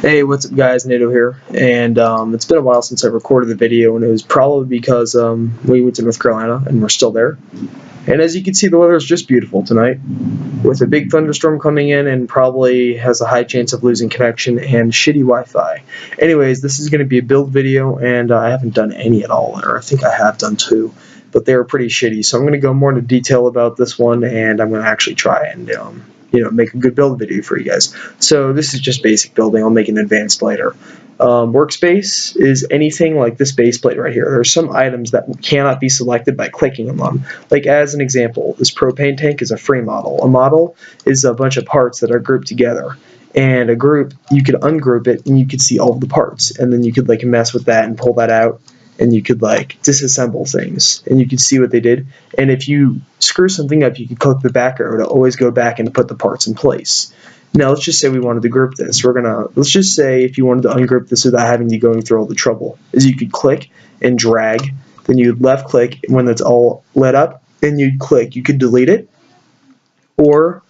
Hey, what's up guys, NATO here, and it's been a while since I recorded the video, and it was probably because we went to North Carolina, and we're still there. And as you can see, the weather is just beautiful tonight, with a big thunderstorm coming in and probably has a high chance of losing connection and shitty Wi-Fi. Anyways, this is going to be a build video, and I haven't done any at all, or I think I have done two, but they were pretty shitty, so I'm going to go more into detail about this one, and I'm going to actually try and make a good build video for you guys. So this is just basic building. I'll make an advanced later. Workspace is anything like this base plate right here. There are some items that cannot be selected by clicking on them. Like as an example, this propane tank is a free model. A model is a bunch of parts that are grouped together. And a group, you could ungroup it and you could see all of the parts. And then you could like mess with that and pull that out. And you could like disassemble things and you could see what they did. And if you screw something up, you could click the back arrow to always go back and put the parts in place. Now let's just say we wanted to group this. Let's just say if you wanted to ungroup this without having to going through all the trouble, is you could click and drag, then you'd left click when it's all lit up, and you'd click. You could delete it, or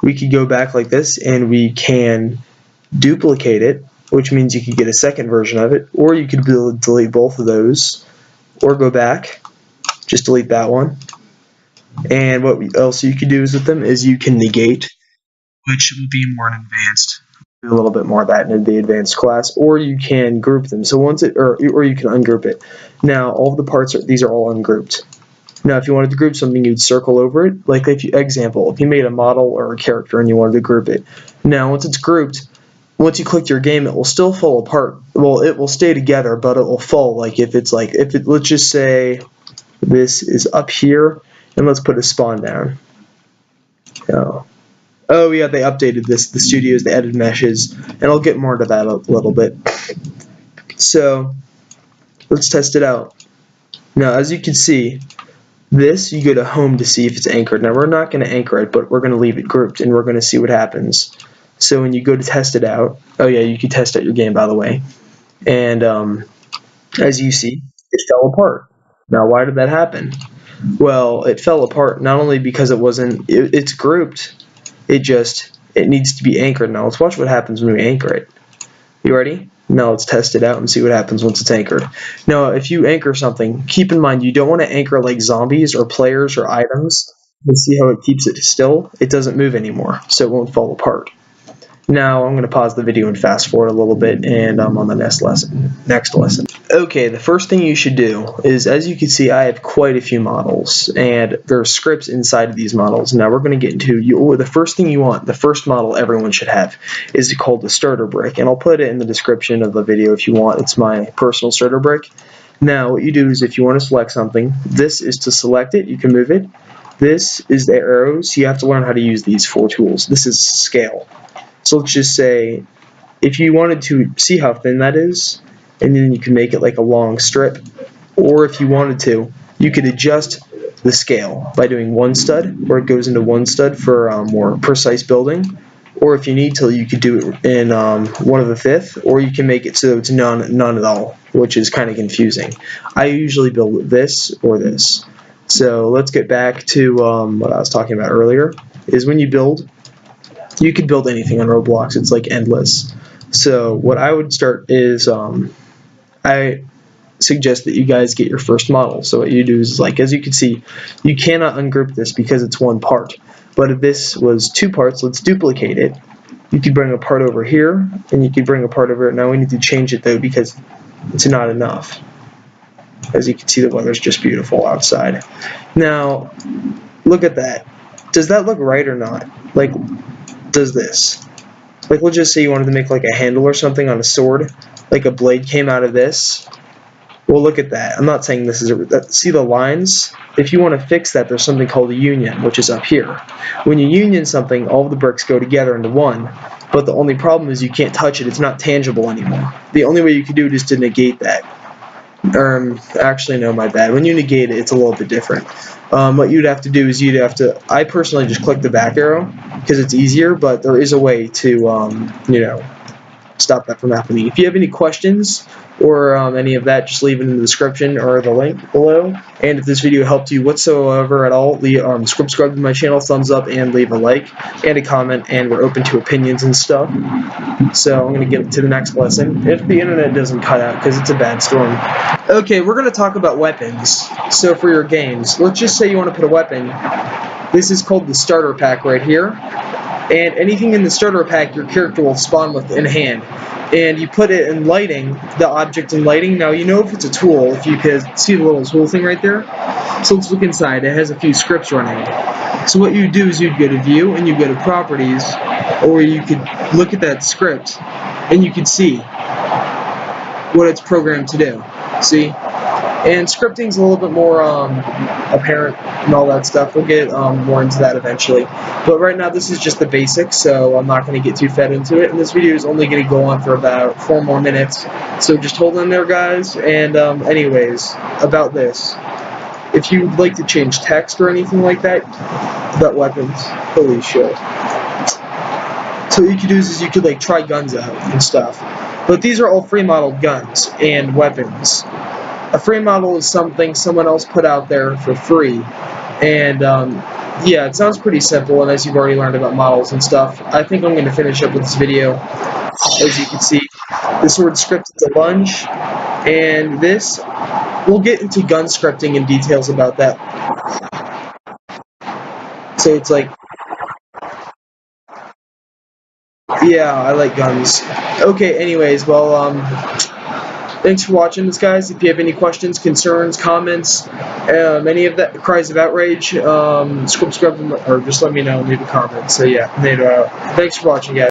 we could go back like this and we can duplicate it, which means you could get a second version of it, or you could delete both of those, or go back, just delete that one. And what else you could do is with them is you can negate, which will be more in advanced, a little bit more of that in the advanced class, or you can group them. So once it, or you can ungroup it. Now all of the parts these are all ungrouped. Now if you wanted to group something, you'd circle over it. Like if you made a model or a character and you wanted to group it. Now once it's grouped, once you click your game, it will still fall apart. Well, it will stay together, but it will fall. Like let's just say this is up here, and let's put a spawn down. Oh yeah, they updated this. The studios, they added meshes, and I'll get more into that a little bit. So let's test it out. Now, as you can see, this you go to home to see if it's anchored. Now we're not going to anchor it, but we're going to leave it grouped, and we're going to see what happens. So when you go to test it out, oh yeah, you can test out your game, by the way. And as you see, it fell apart. Now why did that happen? Well, it fell apart not only because it's grouped, it needs to be anchored. Now let's watch what happens when we anchor it. You ready? Now let's test it out and see what happens once it's anchored. Now if you anchor something, keep in mind you don't want to anchor like zombies or players or items. You can see how it keeps it still. It doesn't move anymore, so it won't fall apart. Now I'm going to pause the video and fast forward a little bit, and I'm on the next lesson. Okay, the first thing you should do is, as you can see, I have quite a few models, and there are scripts inside of these models. Now we're going to get into the first thing you want. The first model everyone should have is called the starter brick, and I'll put it in the description of the video if you want. It's my personal starter brick. Now what you do is if you want to select something, this is to select it. You can move it. This is the arrows. You have to learn how to use these 4 tools. This is scale. So let's just say if you wanted to see how thin that is, and then you can make it like a long strip, or if you wanted to, you could adjust the scale by doing 1 stud, where it goes into 1 stud for more precise building, or if you need to, you could do it in 1/5, or you can make it so it's none at all, which is kind of confusing. I usually build this or this. So let's get back to what I was talking about earlier, is when you build, you could build anything on Roblox. It's like endless. So what I would start is I suggest that you guys get your first model. So what you do is, like, as you can see, you cannot ungroup this because it's 1 part. But if this was 2 parts, let's duplicate it. You could bring a part over here, and you could bring a part over here. Now we need to change it though because it's not enough. As you can see, the weather's just beautiful outside. Now look at that. Does that look right or not? Like, does this? Like, let's just say you wanted to make like a handle or something on a sword, like a blade came out of this. Well, look at that. I'm not saying this is see the lines? If you want to fix that, there's something called a union, which is up here. When you union something, all of the bricks go together into one, but the only problem is you can't touch it. It's not tangible anymore. The only way you can do it is to negate that. Actually, no, my bad. When you negate it, it's a little bit different. What you'd have to do is I personally just click the back arrow because it's easier, but there is a way to, stop that from happening. If you have any questions or any of that, just leave it in the description or the link below. And if this video helped you whatsoever at all, subscribe to my channel, thumbs up, and leave a like and a comment, and we're open to opinions and stuff. So I'm going to get to the next lesson, if the internet doesn't cut out, because it's a bad storm. Okay, we're going to talk about weapons. So for your games, let's just say you want to put a weapon. This is called the starter pack right here. And anything in the starter pack your character will spawn with in hand. And you put it in lighting, the object in lighting. Now you know if it's a tool, if you can see the little tool thing right there. So let's look inside. It has a few scripts running. So what you do is you'd go to view and you go to properties, or you could look at that script and you could see what it's programmed to do. See? And scripting's a little bit more apparent and all that stuff. We'll get more into that eventually. But right now this is just the basics, so I'm not going to get too fed into it. And this video is only going to go on for about 4 more minutes. So just hold in there, guys. And anyways, about this. If you'd like to change text or anything like that, about weapons, holy shit. So what you could do is you could like try guns out and stuff. But these are all free modeled guns and weapons. A free model is something someone else put out there for free, and yeah, it sounds pretty simple, and as you've already learned about models and stuff, I think I'm going to finish up with this video. As you can see, this word script is a lunge, and this, we'll get into gun scripting and details about that. So it's like, yeah, I like guns. Okay, anyways, well, thanks for watching this, guys. If you have any questions, concerns, comments, any of that, cries of outrage, subscribe or just let me know and leave a comment. So yeah, thanks for watching, guys.